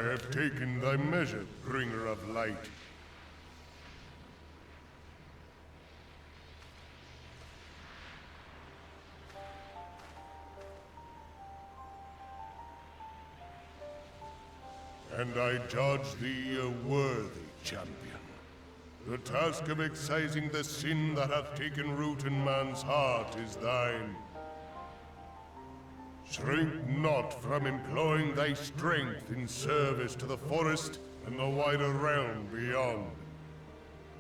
have taken thy measure, bringer of light. And I judge thee a worthy champion. The task of excising the sin that hath taken root in man's heart is thine. Shrink not from employing thy strength in service to the forest and the wider realm beyond.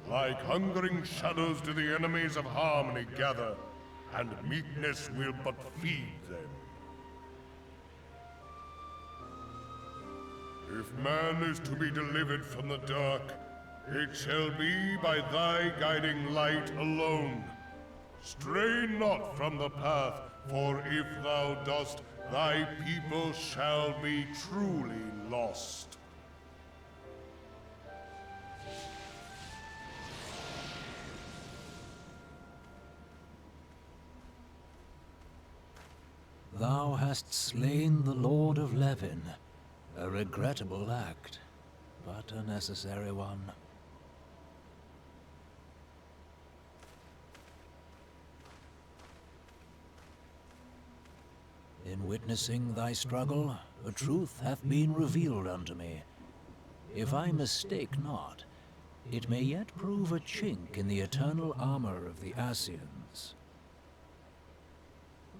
Like hungering shadows do the enemies of harmony gather, and meekness will but feed them. If man is to be delivered from the dark, it shall be by thy guiding light alone. Stray not from the path, for if thou dost, thy people shall be truly lost. Thou hast slain the Lord of Levin. A regrettable act, but a necessary one. In witnessing thy struggle, a truth hath been revealed unto me. If I mistake not, it may yet prove a chink in the eternal armor of the Ascians.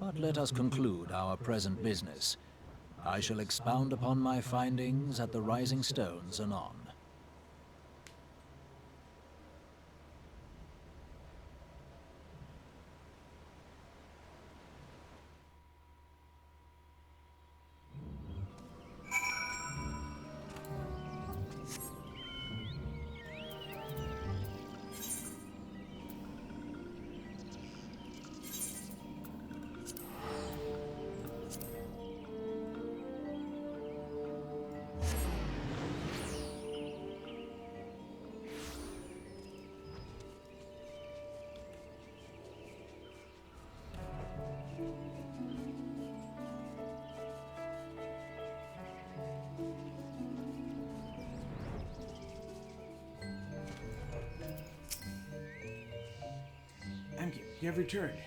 But let us conclude our present business. I shall expound upon my findings at the Rising Stones anon. Amkip, you have returned.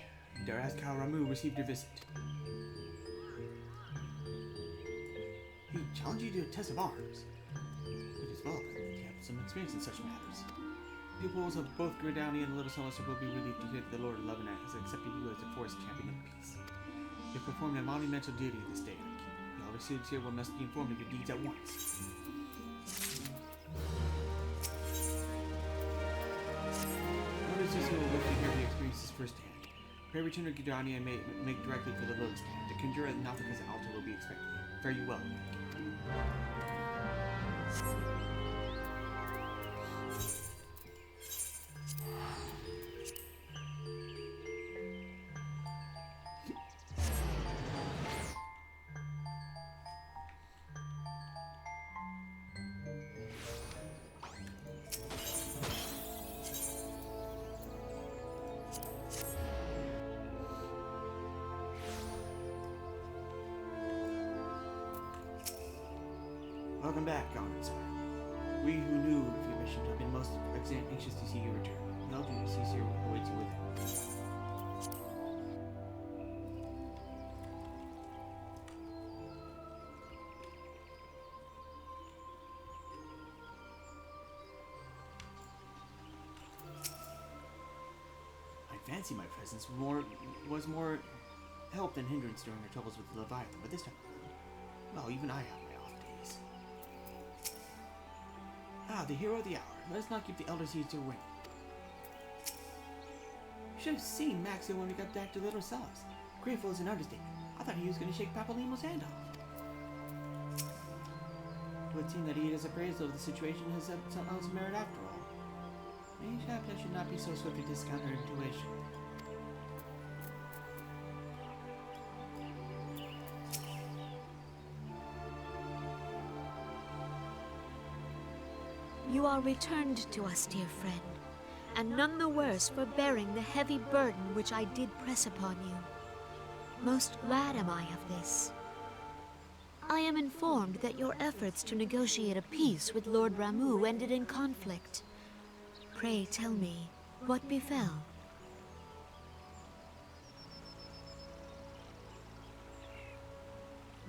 Dare ask how Ramu received your visit. He challenged you to a test of arms. It is well that you have some experience in such matters. Pupils of both Gridowni and Little Celestial will be relieved to hear that the Lord of Levin has accepted you as the forest champion of peace. You have performed a monumental duty this day, Amkip. All the students here must be informed of your deeds at once. Notices who will wish to hear the experiences firsthand. Pray return to Gridowni and make directly for the Lotus Camp. The Conjurer at Nauthica's altar will be expecting you. Fare you well, Welcome back, Honored Sir. We who knew of your mission have been most anxious to see you return. The Elder Cecil awaits you within. I fancy my presence was more help than hindrance during our troubles with the Leviathan, but this time, well, even I have my off days. Ah, the hero of the hour. Let us not give the Elder Seeds a ring. You should have seen Maxio when we got back to Little Cells. Grateful is an understatement. I thought he was going to shake Papalimo's hand off. It would seem that he is appraised of the situation has some else merit after all. Perhaps I should not be so swift to discount her intuition. You are returned to us, dear friend, and none the worse for bearing the heavy burden which I did press upon you. Most glad am I of this. I am informed that your efforts to negotiate a peace with Lord Ramu ended in conflict. Pray tell me, what befell?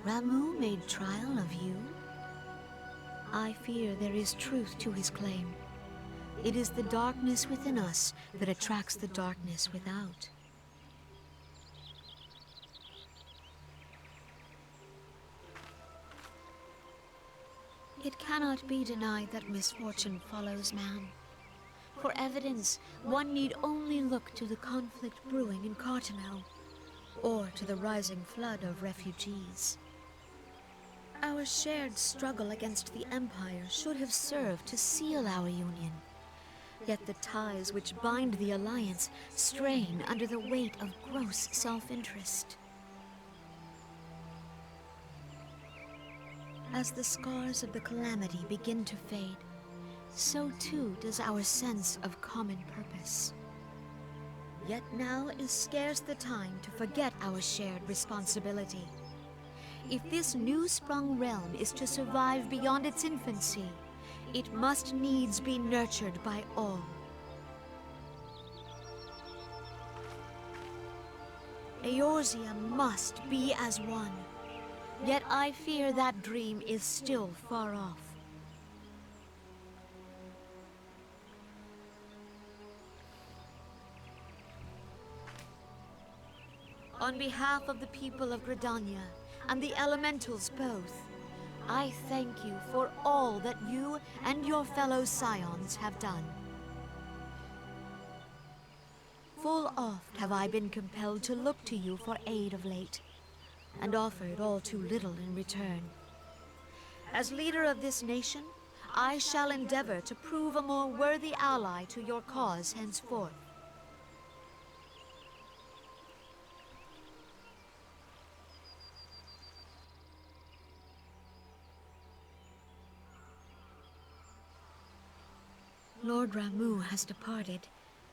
Ramu made trial of you? I fear there is truth to his claim. It is the darkness within us that attracts the darkness without. It cannot be denied that misfortune follows man. For evidence, one need only look to the conflict brewing in Cartamel, or to the rising flood of refugees. Our shared struggle against the Empire should have served to seal our union. Yet the ties which bind the Alliance strain under the weight of gross self-interest. As the scars of the calamity begin to fade, so too does our sense of common purpose. Yet now is scarce the time to forget our shared responsibility. If this new-sprung realm is to survive beyond its infancy, it must needs be nurtured by all. Eorzea must be as one. Yet I fear that dream is still far off. On behalf of the people of Gridania and the elementals both, I thank you for all that you and your fellow scions have done. Full oft have I been compelled to look to you for aid of late, and offered all too little in return. As leader of this nation, I shall endeavor to prove a more worthy ally to your cause henceforth. Lord Ramu has departed,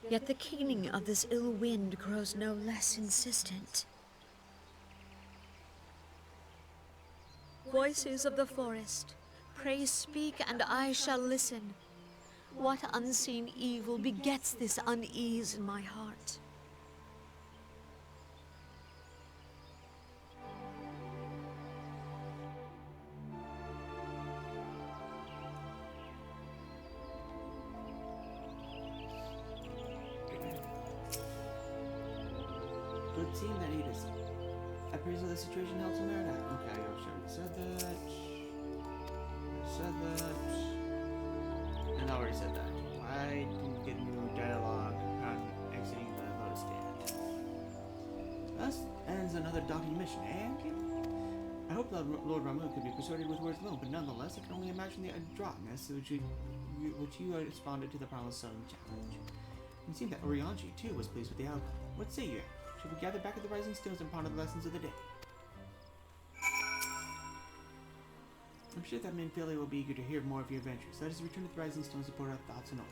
yet the keening of this ill wind grows no less insistent. Voices of the forest, pray speak and I shall listen. What unseen evil begets this unease in my heart? It would seem that he does. Appraisal of the situation held to merit. Okay, I already said that. And I already said that. I didn't get new dialogue on exiting the Lotus Gate. Thus ends another docking mission, eh, Amkip? I hope that Lord Ramu could be persuaded with words alone, but nonetheless, I can only imagine the adroitness which you responded to the promised southern challenge. It seemed that Orianji, too, was pleased with the outcome. What say you? Should we gather back at the Rising Stones and ponder the lessons of the day? I'm sure that Minfili will be eager to hear more of your adventures. Let us return to the Rising Stones to put our thoughts in order.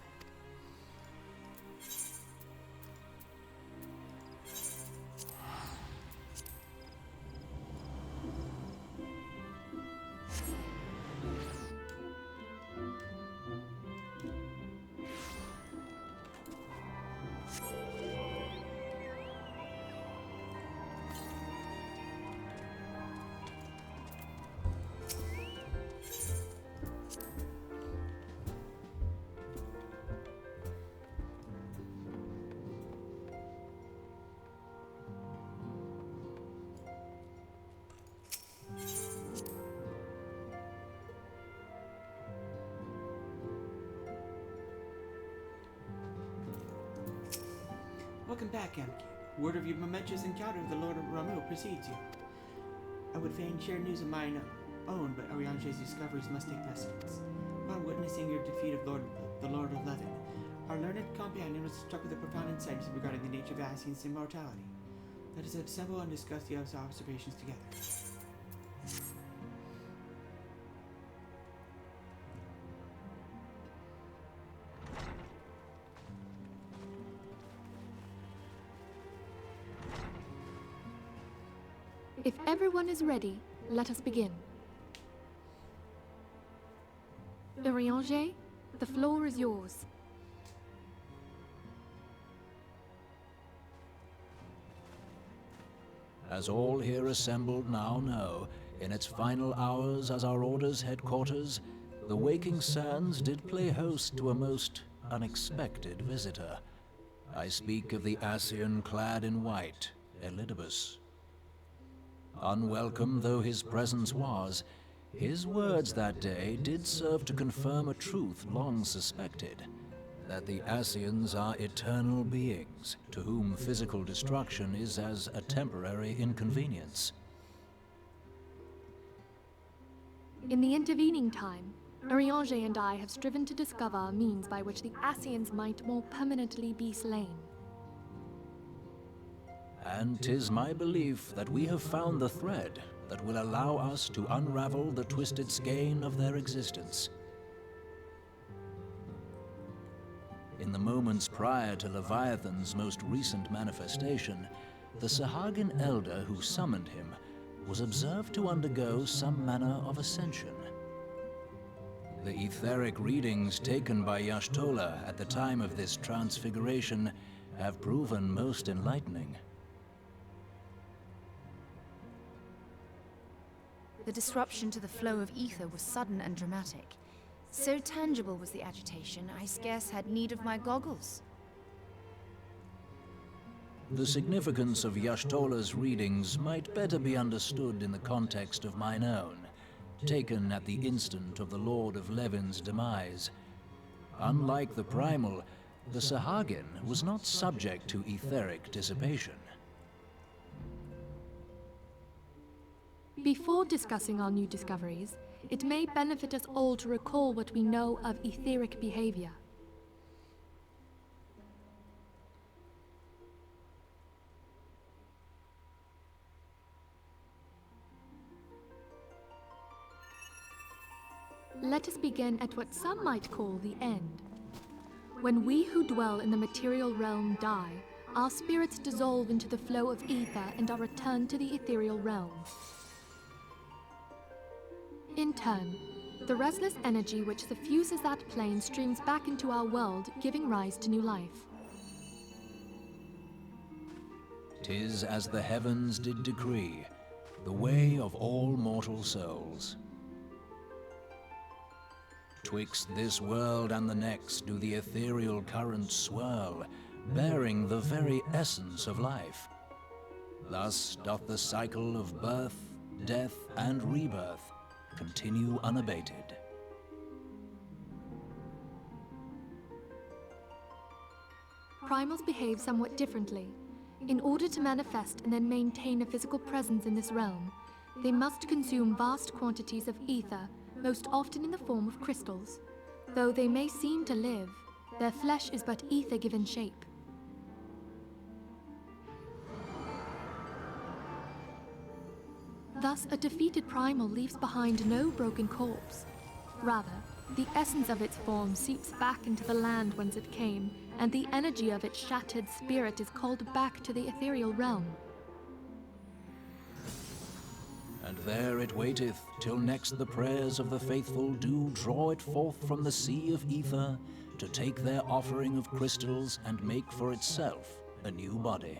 Welcome back, Amkip. Word of your momentous encounter with the Lord of Ramu precedes you. I would fain share news of mine own, but Arianje's discoveries must take precedence. Upon witnessing your defeat of the Lord of Levin, our learned companion was struck with a profound insight regarding the nature of Asian's immortality. Let us assemble and discuss the observations together. If everyone is ready, let us begin. Urianger, the floor is yours. As all here assembled now know, in its final hours as our Order's headquarters, the Waking Sands did play host to a most unexpected visitor. I speak of the Ascian clad in white, Elidibus. Unwelcome though his presence was, his words that day did serve to confirm a truth long suspected, that the Ascians are eternal beings, to whom physical destruction is as a temporary inconvenience. In the intervening time, Urianger and I have striven to discover a means by which the Ascians might more permanently be slain. And 'tis my belief that we have found the thread that will allow us to unravel the twisted skein of their existence. In the moments prior to Leviathan's most recent manifestation, the Sahagin elder who summoned him was observed to undergo some manner of ascension. The etheric readings taken by Y'shtola at the time of this transfiguration have proven most enlightening. The disruption to the flow of ether was sudden and dramatic. So tangible was the agitation, I scarce had need of my goggles. The significance of Y'shtola's readings might better be understood in the context of mine own, taken at the instant of the Lord of Levin's demise. Unlike the Primal, the Sahagin was not subject to etheric dissipation. Before discussing our new discoveries, it may benefit us all to recall what we know of etheric behavior. Let us begin at what some might call the end. When we who dwell in the material realm die, our spirits dissolve into the flow of ether and are returned to the ethereal realm. In turn, the restless energy which suffuses that plane streams back into our world, giving rise to new life. 'Tis as the heavens did decree, the way of all mortal souls. Twixt this world and the next do the ethereal currents swirl, bearing the very essence of life. Thus doth the cycle of birth, death, and rebirth continue unabated. Primals behave somewhat differently. In order to manifest and then maintain a physical presence in this realm, they must consume vast quantities of ether, most often in the form of crystals. Though they may seem to live, their flesh is but ether given shape. Thus, a defeated primal leaves behind no broken corpse. Rather, the essence of its form seeps back into the land whence it came, and the energy of its shattered spirit is called back to the ethereal realm. And there it waiteth, till next the prayers of the faithful do draw it forth from the sea of ether, to take their offering of crystals and make for itself a new body.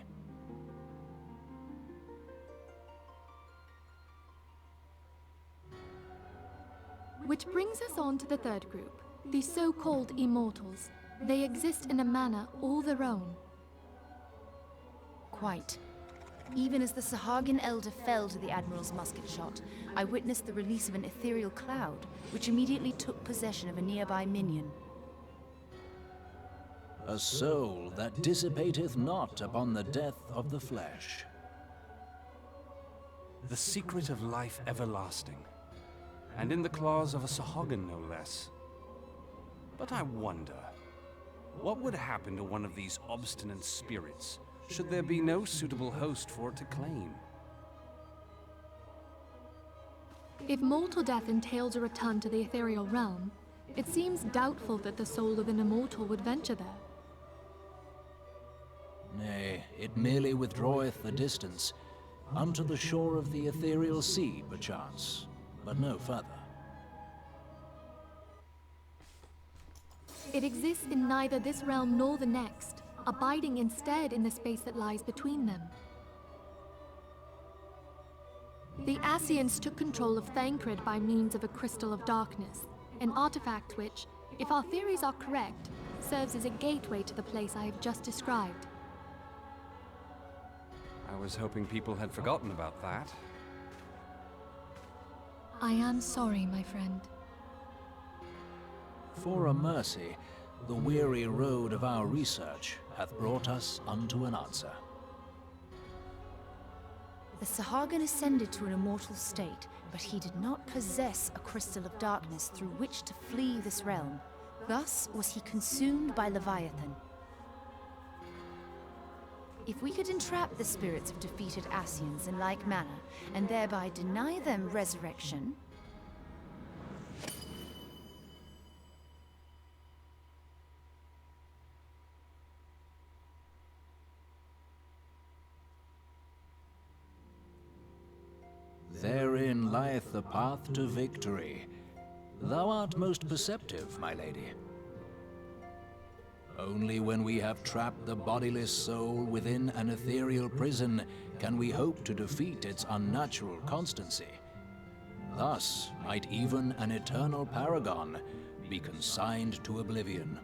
Which brings us on to the third group, the so-called immortals. They exist in a manner all their own. Quite. Even as the Sahagin elder fell to the Admiral's musket shot, I witnessed the release of an ethereal cloud, which immediately took possession of a nearby minion. A soul that dissipateth not upon the death of the flesh. The secret of life everlasting, and in the claws of a Sahagin no less. But I wonder, what would happen to one of these obstinate spirits should there be no suitable host for it to claim? If mortal death entails a return to the ethereal realm, it seems doubtful that the soul of an immortal would venture there. Nay, it merely withdraweth the distance, unto the shore of the ethereal sea, perchance, but no further. It exists in neither this realm nor the next, abiding instead in the space that lies between them. The Ascians took control of Thancred by means of a crystal of darkness, an artifact which, if our theories are correct, serves as a gateway to the place I have just described. I was hoping people had forgotten about that. I am sorry, my friend. For a mercy, the weary road of our research hath brought us unto an answer. The Sahagin ascended to an immortal state, but he did not possess a crystal of darkness through which to flee this realm. Thus was he consumed by Leviathan. If we could entrap the spirits of defeated Ascians in like manner, and thereby deny them resurrection, Therein lieth the path to victory. Thou art most perceptive, my lady. Only when we have trapped the bodiless soul within an ethereal prison can we hope to defeat its unnatural constancy. Thus might even an eternal paragon be consigned to oblivion.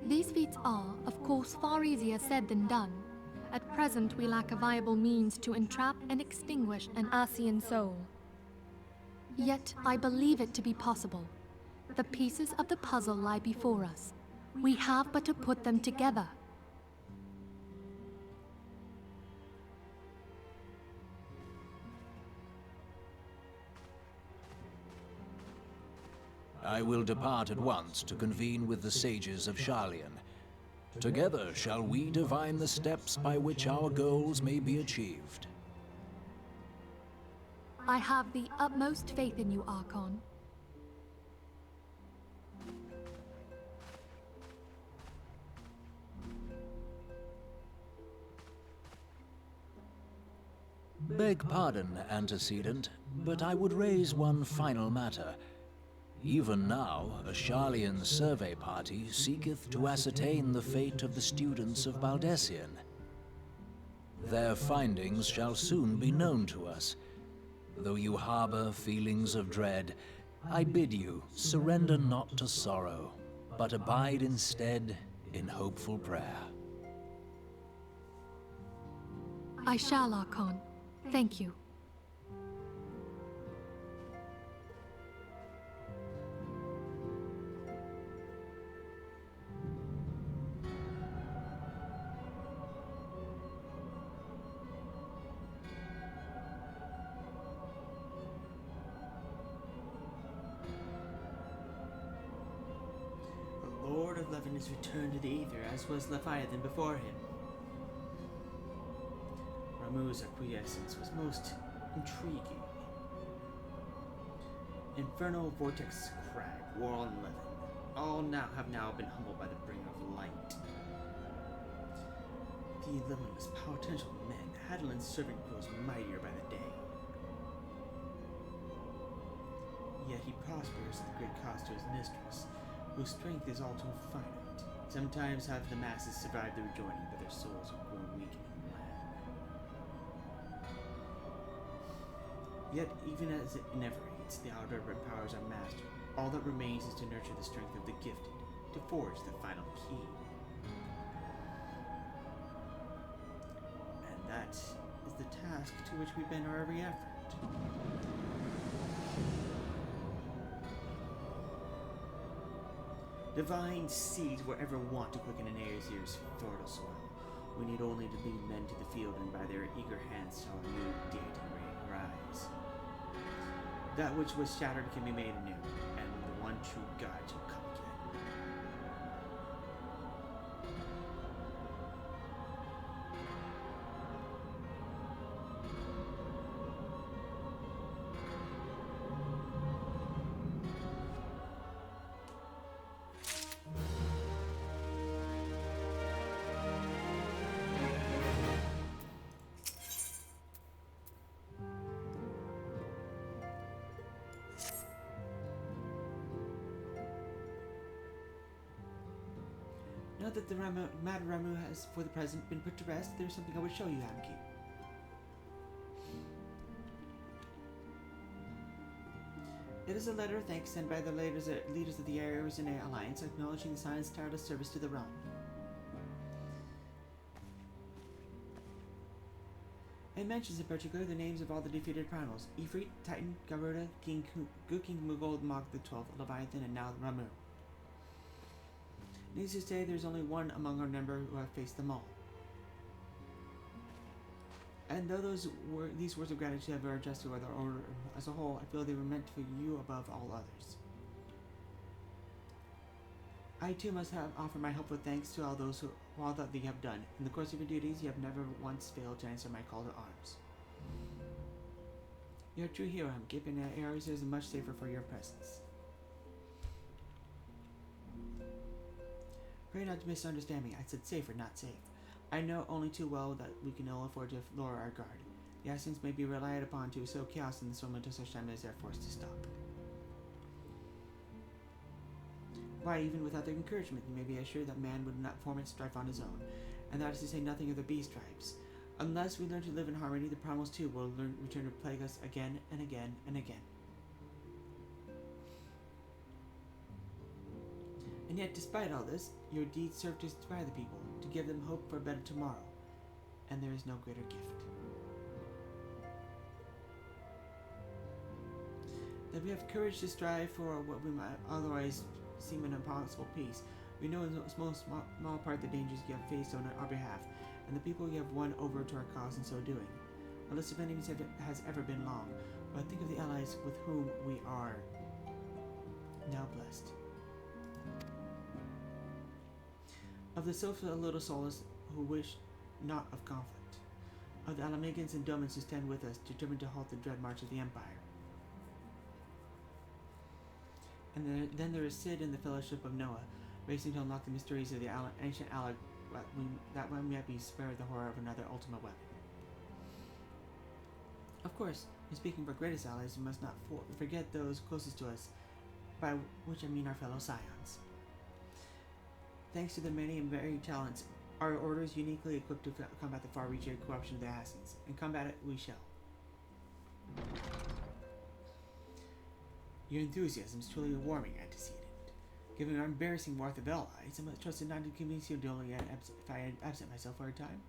These feats are, of course, far easier said than done. At present, we lack a viable means to entrap and extinguish an Ascian soul. Yet, I believe it to be possible. The pieces of the puzzle lie before us. We have but to put them together. I will depart at once to convene with the sages of Sharlayan. Together shall we divine the steps by which our goals may be achieved. I have the utmost faith in you, Archon. Beg pardon, antecedent, but I would raise one final matter. Even now, a Sharlayan survey party seeketh to ascertain the fate of the students of Baldessian. Their findings shall soon be known to us. Though you harbor feelings of dread, I bid you surrender not to sorrow, but abide instead in hopeful prayer. I shall, Archon. Thank you. The Lord of Levin is returned to the Aether, as was Leviathan before him. Ramuh's acquiescence was most intriguing. Infernal Vortex Crag, War on Levin, all have now been humbled by the bringer of light. The limitless potential men, Hadlin's servant grows mightier by the day. Yet he prospers at great cost to his mistress, whose strength is all too finite. Sometimes have the masses survived the rejoining, but their souls have grown weak and bland. Yet, even as it enervates, the outer powers are mastered. All that remains is to nurture the strength of the gifted, to forge the final key. And that is the task to which we bend our every effort. Divine seeds wherever want to quicken an Aesir's fertile soil. We need only to lead men to the field, and by their eager hands shall a new deity reign rise. That which was shattered can be made anew, and the one true God shall come again. Now that the matter Ramu has, for the present, been put to rest, there's something I would show you, Amkip. It is a letter of thanks sent by the leaders of the Arizona Alliance, acknowledging the Science tireless service to the realm. It mentions in particular the names of all the defeated primals: Ifrit, Titan, Garuda, King Mughal, Mog the 12th, Leviathan, and now Ramu. Needless to say, there's only one among our number who have faced them all. And though these words of gratitude have adjusted to our order as a whole, I feel they were meant for you above all others. I too must have offered my helpful thanks to all that you have done. In the course of your duties, you have never once failed to answer my call to arms. You're a true hero, Amkip, and Ares is much safer for your presence. Pray not to misunderstand me. I said safer, not safe. I know only too well that we can ill afford to lower our guard. The Assassins may be relied upon to sow chaos in this realm until such time as they're forced to stop. Why, even without their encouragement, you may be assured that man would not form its strife on his own, and that is to say nothing of the beast tribes. Unless we learn to live in harmony, the primals too will return to plague us again and again and again. And yet, despite all this, your deeds serve to inspire the people, to give them hope for a better tomorrow, and there is no greater gift. That we have courage to strive for what we might otherwise seem an impossible peace. We know in small part the dangers you have faced on our behalf, and the people you have won over to our cause in so doing. Our list of enemies has ever been long, but think of the allies with whom we are now blessed. Of the little souls who wish not of conflict, of the Alamegans and Domans who stand with us, determined to halt the dread march of the Empire. And then there is Sid and the Fellowship of Noah, racing to unlock the mysteries of the ancient Alag, that one might be spared the horror of another ultimate weapon. Of course, in speaking for greatest allies, we must not forget those closest to us, by which I mean our fellow Scions. Thanks to their many and varied talents, our order is uniquely equipped to combat the far-reaching corruption of the Assassins, and combat it we shall. Your enthusiasm is truly warming, antecedent. Given our embarrassing worth of allies, I must trust it not to convince you only if I absent myself for a time.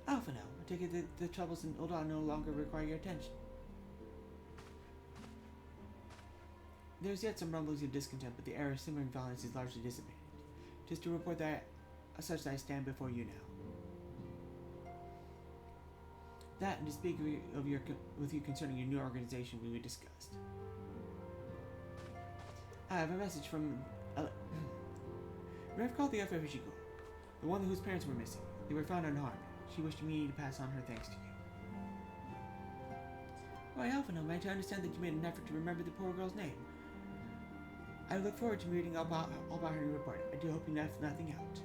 Alpha now, I take it that the troubles in Ul'dah no longer require your attention. There's yet some rumblings of discontent, but the air of simmering violence is largely dissipated. Just to report that as such I stand before you now. That, and to speak with you concerning your new organization we discussed. I have a message from Rev called the Refugee Girl, the one whose parents were missing. They were found unharmed. She wished me to pass on her thanks to you. Why, Alpha, am I to understand that you made an effort to remember the poor girl's name? I look forward to reading all about her new report. I do hope you left nothing out.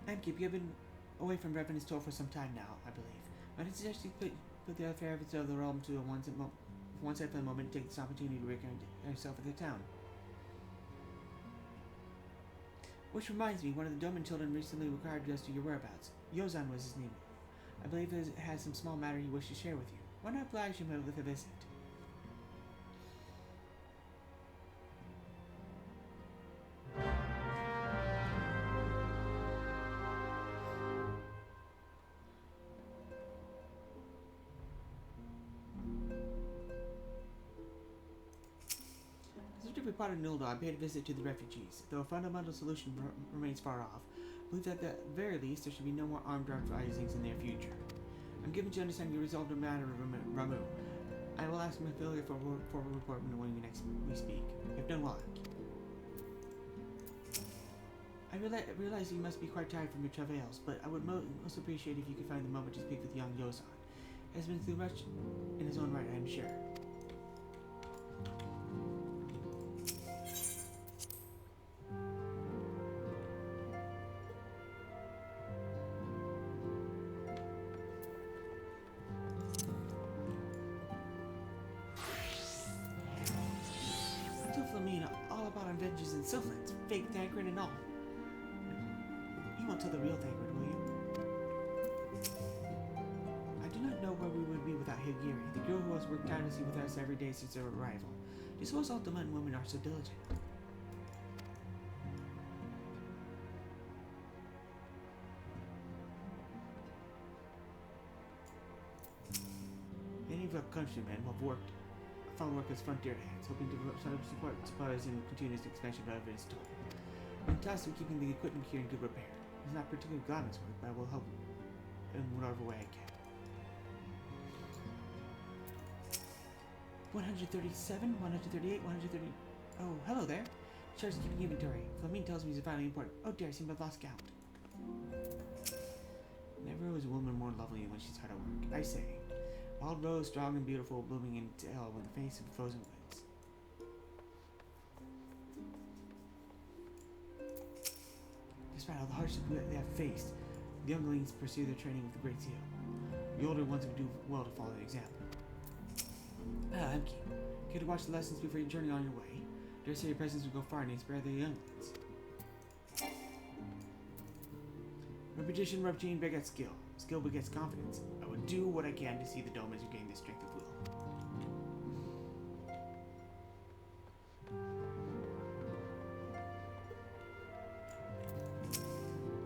Amkip, you have been away from Rev and his toll for some time now, I believe. Might I suggest you put the affairs of the realm to one side for the moment and take this opportunity to reconnect yourself with the town. Which reminds me, one of the Doman children recently inquired as to your whereabouts. Yozan was his name. I believe he has some small matter he wished to share with you. Why not oblige him with a visit? Part of Ul'dah, I paid a visit to the refugees. Though a fundamental solution remains far off, I believe that at the very least there should be no more armed uprisings in the near future. I'm given to understand you resolved the matter of Ramu. I will ask my affiliate for a report when we speak. You've done well. I realize you must be quite tired from your travails, but I would most appreciate if you could find the moment to speak with young Yozan. He has been through much in his own right, I am sure. me all about adventures in Sylphlands, fake Thancred and all. You won't tell the real Thancred, will you? I do not know where we would be without Higiri, the girl who has worked tirelessly with us every day since our arrival. Do you suppose all Doman women are so diligent? Many of our countrymen have found work as frontier hands, hoping to support suppliers in continuous expansion of evidence tool. I'm tasked with keeping the equipment here in good repair. It's not particularly glamorous work, but I will help in whatever way I can. 137, 138, 130. Oh, hello there. Charles is keeping inventory. Flamine tells me he's finally important. Oh dear, I seem to have lost count. Never was a woman more lovely than when she's hard at work. I say, wild rose, strong and beautiful, blooming into hell with the face of frozen winds. Despite all the hardship they have faced, the younglings pursue their training with a great zeal. The older ones would do well to follow the example. Amkip, care to watch the lessons before you journey on your way? Dare say your presence will go far and inspire the younglings. Repetition, routine begets skill. Skill begets confidence. I will do what I can to see the dome as you gain the strength of will.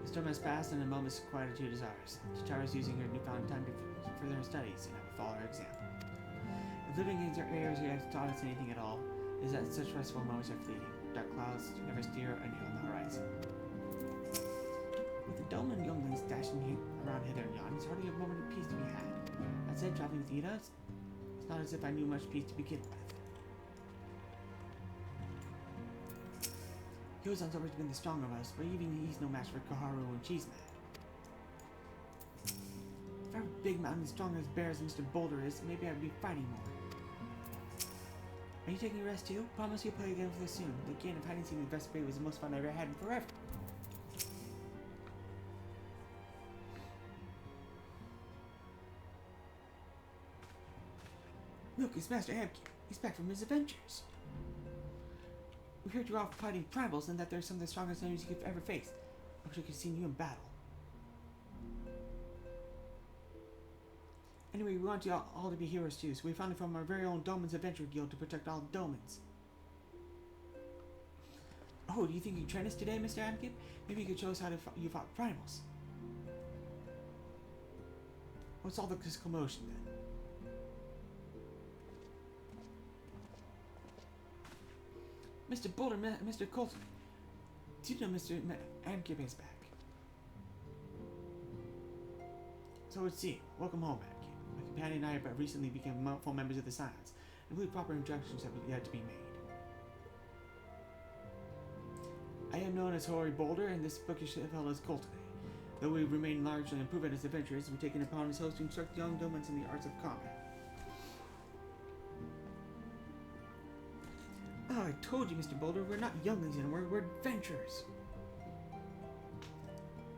The storm has passed and a moment's quietude is ours. Chitara is using her newfound time to further her studies, and I will follow her example. If living in our areas have taught us anything at all, is that such restful moments are fleeting. Dark clouds never steer a nail on the horizon. With the dome and younglings dashing around hither and yon, it's hardly a moment of peace to be had. That said, traveling with Ida, it's not as if I knew much peace to begin with. Yozan's always been the stronger of us, but even he's no match for Kaharu when she's mad. If our big mountain is strong as bear as Mr. Boulder is, maybe I'd be fighting more. Are you taking a rest too? Promise you'll play again with us soon. The game of hide and seek with the best bay was the most fun I've ever had in forever. Look, it's Master Amkip. He's back from his adventures. We heard you're off fighting primals and that they're some of the strongest enemies you could ever face. I wish I could have seen you in battle. Anyway, we want you all to be heroes too, so we founded from our very own Doman's Adventure Guild to protect all Domans. Oh, do you think you can train us today, Mr. Amkip? Maybe you could show us how you fought primals. What's all this commotion then? Mr. Boulder, Mr. Colton, do you know Mr. Amkip is back? So it seems. Welcome home, Amkip. My companion and I have recently become full members of the Science, and believe proper introductions have yet to be made. I am known as Hoary Boulder, and this bookish fellow is Colton. Though we remain largely unproven as adventurers, we've taken upon ourselves to instruct young Domans in the arts of combat. Oh, I told you, Mr. Boulder, we're not younglings anymore, we're adventurers.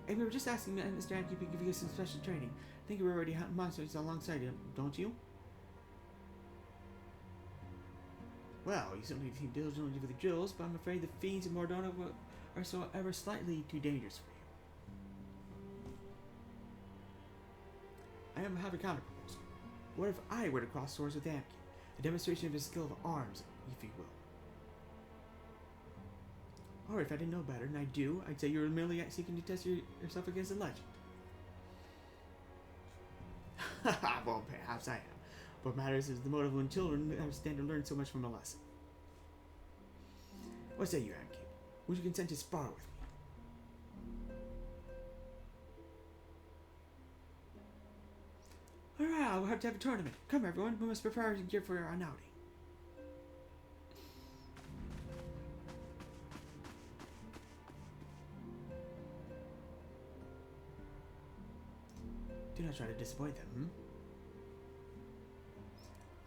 And we were just asking Mr. Amkip to give you some special training. I think we're already hunting monsters alongside him, don't you? Well, you certainly seem diligently for the drills, but I'm afraid the fiends of Mordona are so ever slightly too dangerous for you. I have a counter proposal. What if I were to cross swords with Amkip? A demonstration of his skill of arms, if you will. Or if I didn't know better, and I do, I'd say you're merely seeking to test yourself against a legend. Well, perhaps I am. What matters is the motive when children stand to learn so much from a lesson. What say you, Amkip? Would you consent to spar with me? Alright, we'll have to have a tournament. Come everyone, we must prepare our gear for our outing. Do not try to disappoint them,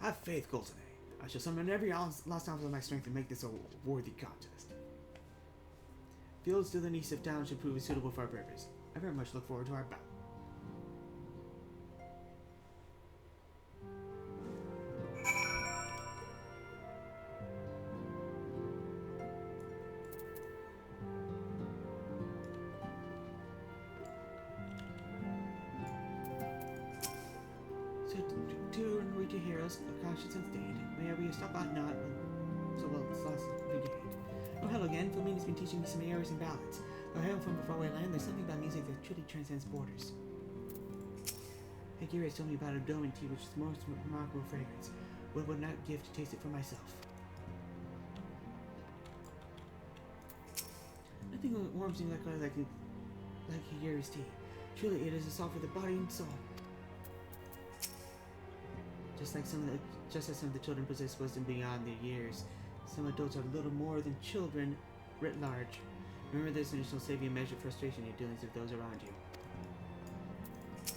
Have faith, Colton. I shall summon every last ounce of my strength to make this a worthy contest. Fields to the east of town should prove suitable for our purpose. I very much look forward to our bout. heroes, conscience and state. May we stop out not so well sauce brigade. Oh, hello again. Flamini's been teaching me some airs and ballads. Though I hail from a faraway land, there's something about music that truly transcends borders. Akira has told me about a Doman tea, which is the most remarkable fragrance. What would not give to taste it for myself? Nothing warms me like Akira's tea. Truly, it is a salt for the body and soul. Just as some of the children possess wisdom beyond their years, some adults are little more than children writ large. Remember this, and it shall save you a measure of frustration in your dealings with those around you. I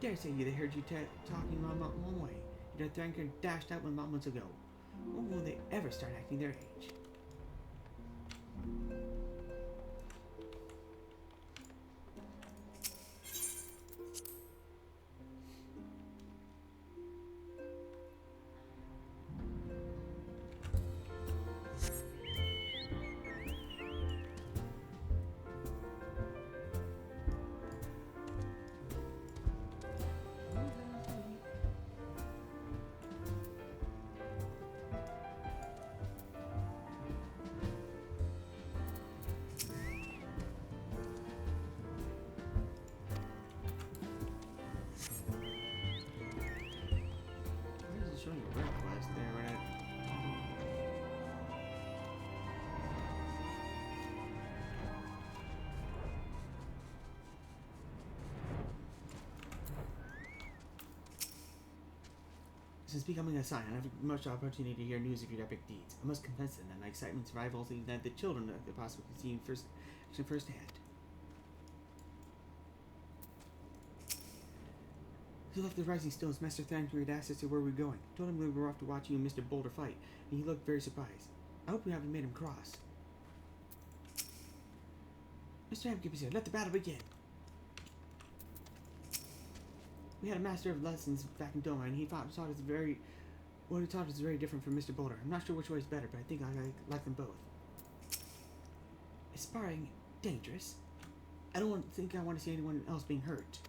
dare say they heard you talking one way. Your dranker dashed out 1 month ago. When will they ever start acting their age? Showing your work quest there, right? Since becoming a scion, I have much opportunity to hear news of your epic deeds. I must confess that my excitement rivals even the children that they possibly could see firsthand. He left the Rising Stones. Master Thangrid asked us where we're going. Told him we were off to watch you and Mr. Boulder fight, and he looked very surprised. I hope we haven't made him cross. Mr. Amkip is here. Let the battle begin. We had a master of lessons back in Doma, and he taught us what he taught us is very different from Mr. Boulder. I'm not sure which way is better, but I think I like them both. Is sparring dangerous? I don't think I want to see anyone else being hurt.